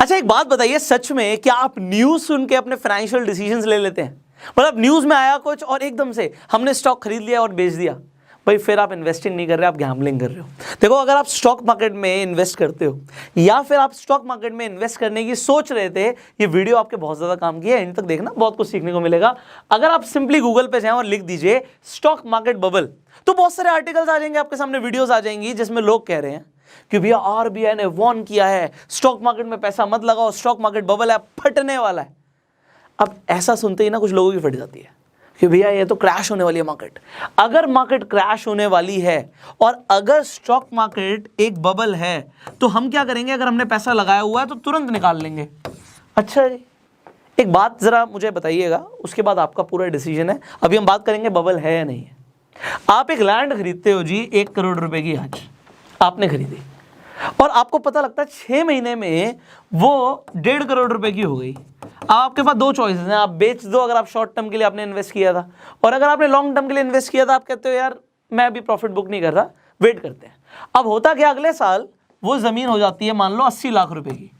अच्छा एक बात बताइए, सच में क्या आप न्यूज सुन के अपने फाइनेंशियल डिसीजंस ले लेते हैं? मतलब न्यूज में आया कुछ और एकदम से हमने स्टॉक खरीद लिया और बेच दिया, भाई फिर आप इन्वेस्टिंग नहीं कर रहे, आप गैम्बलिंग कर रहे हो। देखो, अगर आप स्टॉक मार्केट में इन्वेस्ट करते हो या फिर आप स्टॉक मार्केट में इन्वेस्ट करने की सोच रहे थे, ये वीडियो आपके बहुत ज्यादा काम की है, एंड तक देखना, बहुत कुछ सीखने को मिलेगा। अगर आप सिंपली गूगल पे जाएं और लिख दीजिए स्टॉक मार्केट बबल, तो बहुत सारे आर्टिकल्स आ जाएंगे आपके सामने, वीडियोस आ जाएंगी जिसमें लोग कह रहे हैं कि भैया आरबीआई ने वार्न किया है, स्टॉक मार्केट में पैसा मत लगाओ, स्टॉक मार्केट बबल है, फटने वाला है। अब ऐसा सुनते ही ना कुछ लोगों की फट जाती है कि भैया ये तो क्रैश होने वाली है मार्केट। अगर मार्केट क्रैश होने वाली है और अगर स्टॉक मार्केट एक बबल है, तो हम क्या करेंगे? अगर हमने पैसा लगाया हुआ है तो तुरंत निकाल लेंगे। अच्छा जी, एक बात जरा मुझे बताइएगा, उसके बाद आपका पूरा डिसीजन है। अभी हम बात करेंगे बबल है या नहीं है। आप एक लैंड खरीदते हो जी 1 करोड़ रुपए की, आज आपने खरीदी और आपको पता लगता है 6 महीने में वो 1.5 करोड़ रुपए की हो गई। अब आपके पास दो चॉइसेस हैं, आप बेच दो अगर आप शॉर्ट टर्म के लिए आपने इन्वेस्ट किया था, और अगर आपने लॉन्ग टर्म के लिए इन्वेस्ट किया था, आप कहते हो यार मैं अभी प्रॉफिट बुक नहीं कर रहा, वेट करते हैं। अब होता क्या, अगले साल वो जमीन हो जाती है मान लो 80 लाख रुपए की,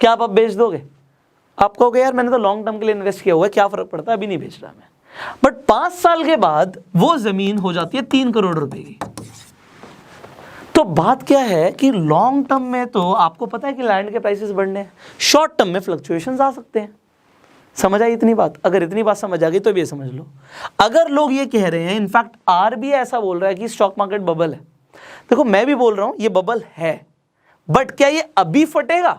क्या आप अब बेच दोगे? आप कहोगे यार मैंने तो लॉन्ग टर्म के लिए इन्वेस्ट किया हुआ है, क्या फर्क पड़ता है, अभी नहीं बेच रहा मैं। बट 5 साल के बाद वो जमीन हो जाती है 3 करोड़ रुपए की। तो बात क्या है कि लॉन्ग टर्म में तो आपको पता है कि लैंड के प्राइसेस बढ़ने हैं, शॉर्ट टर्म में फ्लक्चुएशंस आ सकते हैं। समझ आई इतनी बात? अगर इतनी बात समझ आ गई तो भी ये समझ लो, अगर लोग ये कह रहे हैं, इनफैक्ट आरबीआई ऐसा बोल रहा है कि स्टॉक मार्केट बबल है, देखो मैं भी बोल रहा हूं ये बबल है, बट क्या ये अभी फटेगा?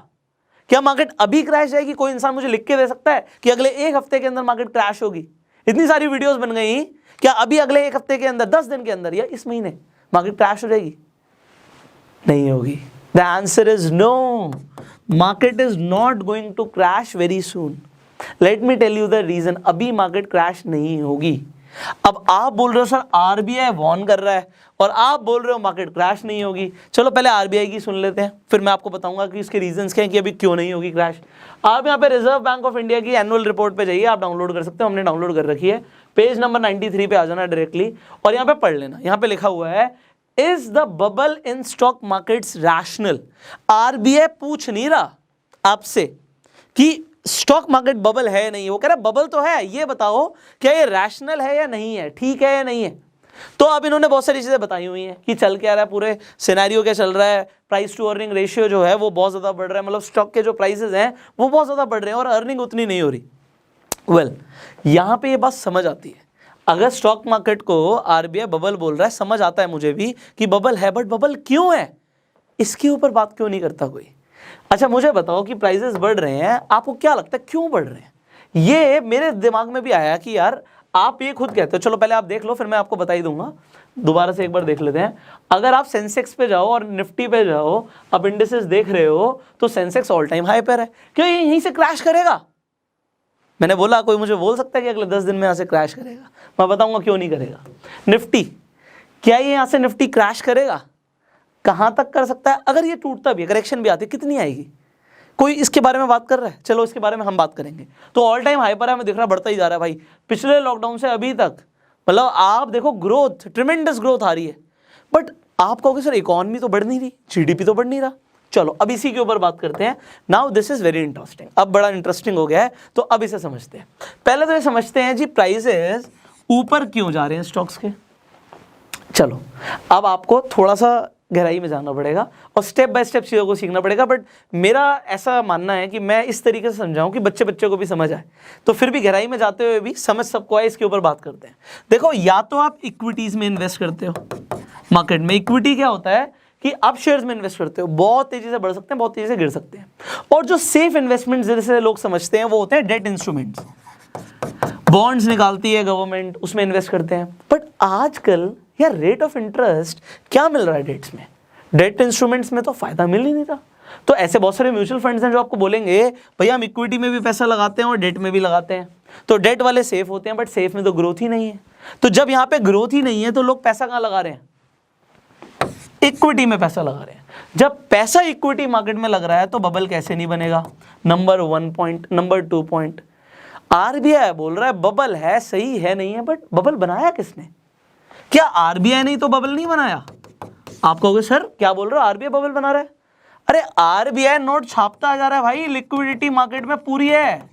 क्या मार्केट अभी क्रैश जाएगी? कोई इंसान मुझे लिख के दे सकता है कि अगले 1 हफ्ते के अंदर मार्केट क्रैश होगी? इतनी सारी वीडियोस बन गई, क्या अभी अगले 1 हफ्ते के अंदर, 10 दिन के अंदर या इस महीने मार्केट क्रैश हो जाएगी? नहीं होगी। The answer is no, market is not going to crash very soon. Let me tell you the reason, अभी मार्केट क्रैश नहीं होगी। अब आप बोल रहे हो सर आरबीआई वार्न कर रहा है, और आप बोल रहे हो मार्केट क्रैश नहीं होगी। चलो पहले आरबीआई की सुन लेते हैं, फिर मैं आपको बताऊंगा कि इसके रीजंस क्या हैं कि अभी क्यों नहीं होगी क्रैश। आप यहाँ पे रिजर्व बैंक ऑफ इंडिया की एनुअल रिपोर्ट पे जाइए, आप डाउनलोड कर सकते हो, हमने डाउनलोड कर रखी है, पेज नंबर 93 पे आ जाना डायरेक्टली, और यहाँ पे पढ़ लेना। यहाँ पे लिखा हुआ है is the bubble in stock markets rational. RBI पूछ नहीं रहा आपसे कि स्टॉक मार्केट बबल है नहीं, वो कह रहा है बबल तो है, ये बताओ क्या ये रैशनल है या नहीं है, ठीक है या नहीं है। तो अब इन्होंने बहुत सारी चीजें बताई हुई हैं कि चल क्या रहा है, पूरे सिनेरियो क्या चल रहा है, प्राइस टू अर्निंग रेशियो जो है वो बहुत ज्यादा बढ़ रहा है, मतलब स्टॉक के जो प्राइसेस हैं वो बहुत ज्यादा बढ़ रहे हैं और अर्निंग उतनी नहीं हो रही। वेल, यहां पे ये बात समझ आती है, अगर स्टॉक मार्केट को आरबीआई बबल बोल रहा है, समझ आता है मुझे भी कि बबल है, बट बबल क्यों है, इसके ऊपर बात क्यों नहीं करता कोई। अच्छा मुझे बताओ कि प्राइसेस बढ़ रहे हैं, आपको क्या लगता है क्यों बढ़ रहे हैं? ये मेरे दिमाग में भी आया कि यार आप ये खुद कहते हो, चलो पहले आप देख लो फिर मैं आपको बता ही दूंगा, दोबारा से एक बार देख लेते हैं। अगर आप सेंसेक्स पे जाओ और निफ्टी पे जाओ, आप इंडिसेस देख रहे हो, तो सेंसेक्स ऑल टाइम हाई पर है, क्यों ये यहीं से क्रैश करेगा? मैंने बोला कोई मुझे बोल सकता है कि अगले 10 दिन में यहाँ से क्रैश करेगा? मैं बताऊंगा क्यों नहीं करेगा। निफ्टी, क्या ये यहाँ से निफ्टी क्रैश करेगा? कहाँ तक कर सकता है? अगर ये टूटता भी है, करेक्शन भी आती है, कितनी आएगी? कोई इसके बारे में बात कर रहा है? चलो इसके बारे में हम बात करेंगे। तो ऑल टाइम हाई पर है, हमें दिख रहा बढ़ता ही जा रहा है भाई, पिछले लॉकडाउन से अभी तक, मतलब आप देखो ग्रोथ, ट्रिमेंडस ग्रोथ आ रही है, बट आप कहोगे सर इकोनॉमी तो बढ़ नहीं रही, जीडीपी तो बढ़ नहीं रहा। चलो अब इसी के ऊपर बात करते हैं। Now this is very interesting, अब बड़ा इंटरेस्टिंग हो गया है, तो अब इसे समझते हैं। पहले तो ये समझते हैं जी प्राइसेस ऊपर क्यों जा रहे हैं स्टॉक्स के। चलो अब आपको थोड़ा सा गहराई में जाना पड़ेगा और स्टेप बाय स्टेप चीज़ों को सीखना पड़ेगा, बट मेरा ऐसा मानना है कि मैं इस तरीके से समझाऊं कि बच्चे बच्चे को भी समझ आए, तो फिर भी गहराई में जाते हुए भी समझ सबको आए, इसके ऊपर बात करते हैं। देखो, या तो आप इक्विटीज में इन्वेस्ट करते हो, मार्केट में इक्विटी क्या होता है कि आप शेयर्स में इन्वेस्ट करते हो, बहुत तेजी से बढ़ सकते हैं, बहुत तेजी से गिर सकते हैं। और जो सेफ इन्वेस्टमेंट जैसे लोग समझते हैं वो होते हैं डेट इंस्ट्रूमेंट्स, बॉन्ड्स निकालती है गवर्नमेंट, उसमें इन्वेस्ट करते हैं। बट आजकल यार रेट ऑफ इंटरेस्ट क्या मिल रहा है डेट्स में, डेट इंस्ट्रूमेंट्स में तो फायदा मिल ही नहीं रहा। तो ऐसे बहुत सारे म्यूचुअल फंड्स हैं जो आपको बोलेंगे भैया हम इक्विटी में भी पैसा लगाते हैं और डेट में भी लगाते हैं, तो डेट वाले सेफ होते हैं, बट सेफ में तो ग्रोथ ही नहीं है। तो जब यहाँ पे ग्रोथ ही नहीं है तो लोग पैसा कहाँ लगा रहे हैं? इक्विटी में पैसा लगा रहे हैं। जब पैसा इक्विटी मार्केट में लग रहा है तो बबल कैसे नहीं बनेगा? Number 1 point. Number 2 point, RBI बोल रहा है बबल है, सही है नहीं है, बट बबल बनाया किसने? क्या आरबीआई ने तो बबल नहीं बनाया? आप कहोगे सर क्या बोल रहे हो, आरबीआई बबल बना रहा है? अरे आरबीआई नोट छापता जा रहा है भाई, लिक्विडिटी मार्केट में पूरी है,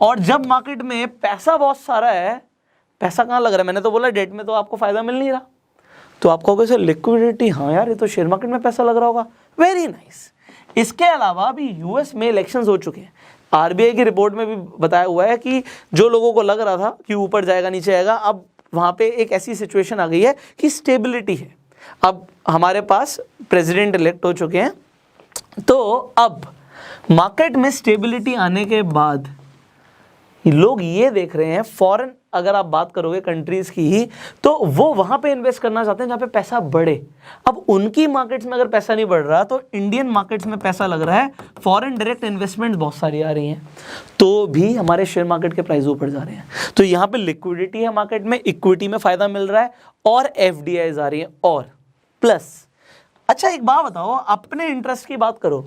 और जब मार्केट में पैसा बहुत सारा है, पैसा कहाँ लग रहा है, मैंने तो बोला डेट में तो आपको फायदा मिल नहीं रहा, तो आप कहोगे सर लिक्विडिटी, हाँ यार ये तो शेयर मार्केट में पैसा लग रहा होगा, वेरी नाइस। इसके अलावा भी यूएस में इलेक्शंस हो चुके हैं, आरबीआई की रिपोर्ट में भी बताया हुआ है कि जो लोगों को लग रहा था कि ऊपर जाएगा नीचे आएगा, अब वहाँ पे एक ऐसी सिचुएशन आ गई है कि स्टेबिलिटी है। अब हमारे पास प्रेसिडेंट इलेक्ट हो चुके हैं, तो अब मार्केट में स्टेबिलिटी आने के बाद लोग ये देख रहे हैं, फॉरेन अगर आप बात करोगे कंट्रीज की ही, तो वो वहां पे इन्वेस्ट करना चाहते हैं जहां पे पैसा बढ़े। अब उनकी मार्केट्स में अगर पैसा नहीं बढ़ रहा तो इंडियन मार्केट्स में पैसा लग रहा है, फॉरेन डायरेक्ट इन्वेस्टमेंट बहुत सारी आ रही हैं, तो भी हमारे शेयर मार्केट के प्राइस ऊपर जा रहे हैं। तो यहाँ पे लिक्विडिटी है मार्केट में, इक्विटी में फायदा मिल रहा है, और एफडीआईज आ रही है, और प्लस। अच्छा एक बात बताओ, अपने इंटरेस्ट की बात करो,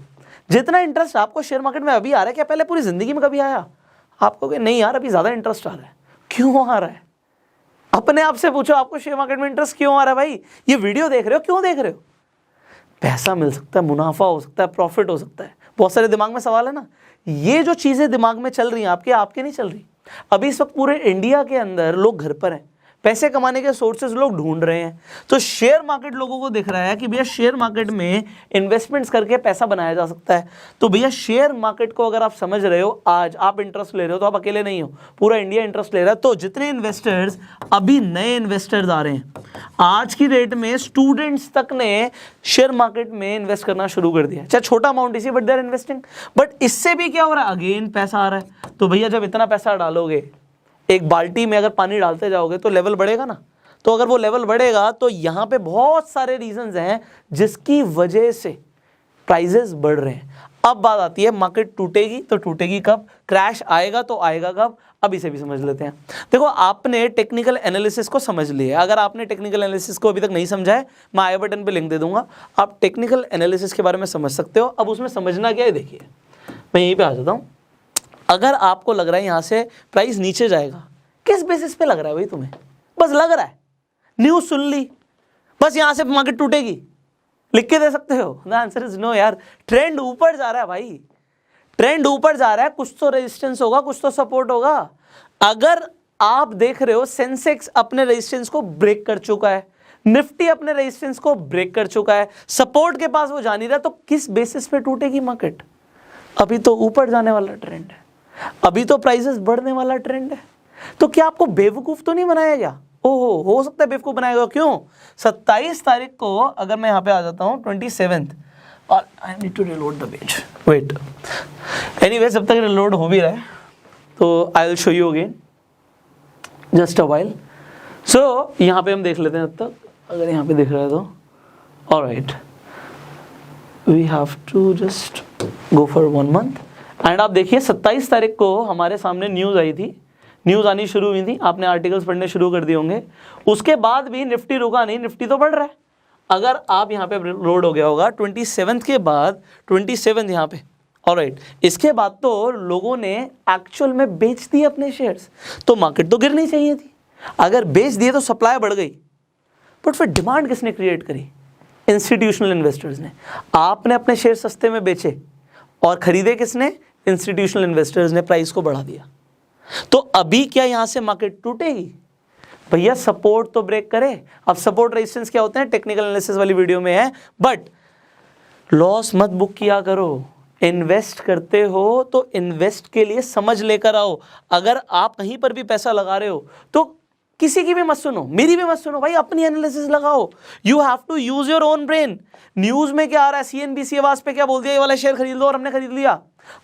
जितना इंटरेस्ट आपको शेयर मार्केट में अभी आ रहा है, क्या पहले पूरी जिंदगी में कभी आया? आपको कि नहीं यार अभी ज़्यादा इंटरेस्ट आ रहा है, क्यों आ रहा है? अपने आप से पूछो, आपको शेयर मार्केट में इंटरेस्ट क्यों आ रहा है भाई? ये वीडियो देख रहे हो, क्यों देख रहे हो? पैसा मिल सकता है, मुनाफा हो सकता है, प्रॉफिट हो सकता है, बहुत सारे दिमाग में सवाल है ना। ये जो चीज़ें दिमाग में चल रही हैं आपके नहीं चल रही। अभी इस वक्त पूरे इंडिया के अंदर लोग घर पर हैं, पैसे कमाने के सोर्सेज लोग ढूंढ रहे हैं, तो शेयर मार्केट लोगों को दिख रहा है कि भैया शेयर मार्केट में इन्वेस्टमेंट्स करके पैसा बनाया जा सकता है। तो भैया शेयर मार्केट को अगर आप समझ रहे हो, आज आप इंटरेस्ट ले रहे हो, तो आप अकेले नहीं हो, पूरा इंडिया इंटरेस्ट ले रहा है। तो जितने इन्वेस्टर्स अभी नए इन्वेस्टर्स आ रहे हैं, आज की डेट में स्टूडेंट्स तक ने शेयर मार्केट में इन्वेस्ट करना शुरू कर दिया, चाहे छोटा अमाउंट इसी, but they are investing. But इससे भी क्या हो रहा है, अगेन पैसा आ रहा है। तो भैया जब इतना पैसा डालोगे, एक बाल्टी में अगर पानी डालते जाओगे तो लेवल बढ़ेगा ना, तो अगर वो लेवल बढ़ेगा तो यहाँ पे बहुत सारे रीजंस हैं जिसकी वजह से प्राइजेस बढ़ रहे हैं। अब बात आती है मार्केट टूटेगी तो टूटेगी कब, क्रैश आएगा तो आएगा कब, अब इसे भी समझ लेते हैं। देखो आपने टेक्निकल एनालिसिस को समझ लिया, अगर आपने टेक्निकल एनालिसिस को अभी तक नहीं समझा है, मैं आई बटन पे लिंक दे दूंगा, आप टेक्निकल एनालिसिस के बारे में समझ सकते हो। अब उसमें समझना क्या है, देखिए मैं यहीं पे आ जाता हूँ। अगर आपको लग रहा है यहाँ से प्राइस नीचे जाएगा, किस बेसिस पे लग रहा है भाई तुम्हें? बस लग रहा है, न्यूज़ सुन ली, बस यहाँ से मार्केट टूटेगी, लिख के दे सकते हो? द आंसर इज नो यार, ट्रेंड ऊपर जा रहा है भाई, ट्रेंड ऊपर जा रहा है, कुछ तो रेजिस्टेंस होगा, कुछ तो सपोर्ट होगा। अगर आप देख रहे हो सेंसेक्स अपने रेजिस्टेंस को ब्रेक कर चुका है, निफ्टी अपने रेजिस्टेंस को ब्रेक कर चुका है, सपोर्ट के पास वो जा नहीं रहा, तो किस बेसिस पे टूटेगी मार्केट? अभी तो ऊपर जाने वाला ट्रेंड है, अभी तो प्राइसेस बढ़ने वाला ट्रेंड है। तो क्या आपको बेवकूफ तो नहीं बनाया गया? ओहो, हो सकता है बेवकूफ बनाया गया। क्यों? 27 तारीख को अगर मैं यहाँ पे आ जाता हूँ 27th, और I need to reload the page, wait, anyway जब तक रिलोड हो भी रहा है तो I will show you again, just a while. So यहाँ पे हम देख लेते हैं तब तक, अगर यहाँ पे दिख रहा है तो alright, we have to just go for 1 month। And आप देखिए 27 तारीख को हमारे सामने न्यूज़ आई थी, न्यूज़ आनी शुरू हुई थी, आपने आर्टिकल्स पढ़ने शुरू कर दिए होंगे। उसके बाद भी निफ्टी रुका नहीं, निफ्टी तो बढ़ रहा है। अगर आप यहाँ पे लोड हो गया होगा 27 के बाद, 27 यहाँ पे, ऑलराइट, इसके बाद तो लोगों ने एक्चुअल में बेच दिए अपने शेयर्स, तो मार्केट तो गिरनी चाहिए थी। अगर बेच दिए तो सप्लाई बढ़ गई, बट फिर डिमांड किसने क्रिएट करी? इंस्टीट्यूशनल इन्वेस्टर्स ने। आपने अपने शेयर सस्ते में बेचे और खरीदे किसने? इंस्टीट्यूशनल इन्वेस्टर्स ने, प्राइस को बढ़ा दिया। तो अभी क्या यहां से मार्केट टूटेगी? भैया सपोर्ट तो ब्रेक करे। अब सपोर्ट रेजिस्टेंस क्या होते हैं टेक्निकल एनालिसिस वाली वीडियो में है, बट लॉस मत बुक किया करो। इन्वेस्ट करते हो तो इन्वेस्ट के लिए समझ लेकर आओ। अगर आप कहीं पर भी पैसा लगा रहे हो तो किसी की भी मत सुनो, मेरी भी मत सुनो भाई, अपनी एनालिसिस लगाओ। You have to use your own brain. News में क्या आ रहा है, सीएनबीसी आवाज पे क्या बोल दिया, ये वाला शेयर खरीद लो, और हमने खरीद लिया।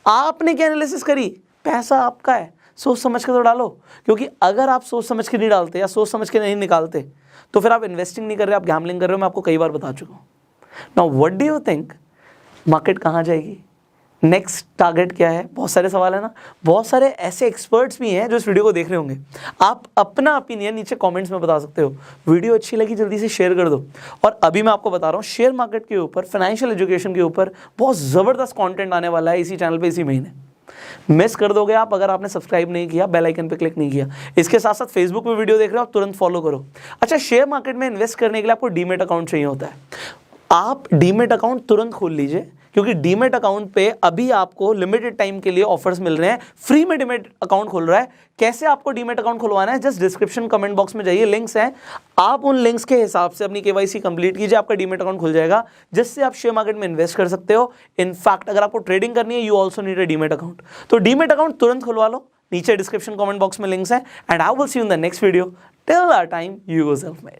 आपने क्या एनालिसिस करी? पैसा आपका है, सोच समझ के तो डालो। क्योंकि अगर आप सोच समझ के नहीं डालते या सोच समझ के नहीं निकालते तो फिर आप इन्वेस्टिंग नहीं कर रहे, आप गैम्बलिंग कर रहे हो। मैं आपको कई बार बता चुका हूँ। Now what do you think, market कहाँ जाएगी? नेक्स्ट टारगेट क्या है? बहुत सारे सवाल है ना। बहुत सारे ऐसे एक्सपर्ट्स भी हैं जो इस वीडियो को देख रहे होंगे। आप अपना ओपिनियन नीचे कमेंट्स में बता सकते हो। वीडियो अच्छी लगी जल्दी से शेयर कर दो। और अभी मैं आपको बता रहा हूँ शेयर मार्केट के ऊपर, फाइनेंशियल एजुकेशन के ऊपर बहुत ज़बरदस्त कंटेंट आने वाला है इसी चैनल पे इसी महीने। मिस कर दोगे आप अगर आपने सब्सक्राइब नहीं किया, बेल आइकन पे क्लिक नहीं किया। इसके साथ साथ फेसबुक पे वीडियो देख रहे हो आप तुरंत फॉलो करो। अच्छा, शेयर मार्केट में इन्वेस्ट करने के लिए आपको डीमेट अकाउंट चाहिए होता है। आप डीमेट अकाउंट तुरंत खोल लीजिए, क्योंकि डीमेट अकाउंट पे अभी आपको लिमिटेड टाइम के लिए ऑफर्स मिल रहे हैं, फ्री में डीमेट अकाउंट खोल रहा है। कैसे आपको डीमेट अकाउंट खुलवाना है, जस्ट डिस्क्रिप्शन कमेंट बॉक्स में जाइए, लिंक्स हैं, आप उन लिंक्स के हिसाब से अपनी केवाईसी कंप्लीट कीजिए, आपका डीमेट अकाउंट खुल जाएगा, जिससे आप शेयर मार्केट में इन्वेस्ट कर सकते हो। इनफैक्ट अगर आपको ट्रेडिंग करनी है, you also need a demat account. तो डीमेट अकाउंट तुरंत खुलवा लो, नीचे डिस्क्रिप्शन कमेंट बॉक्स में लिंक्स हैं, and I will see you in the next video. Till that time, you go self made.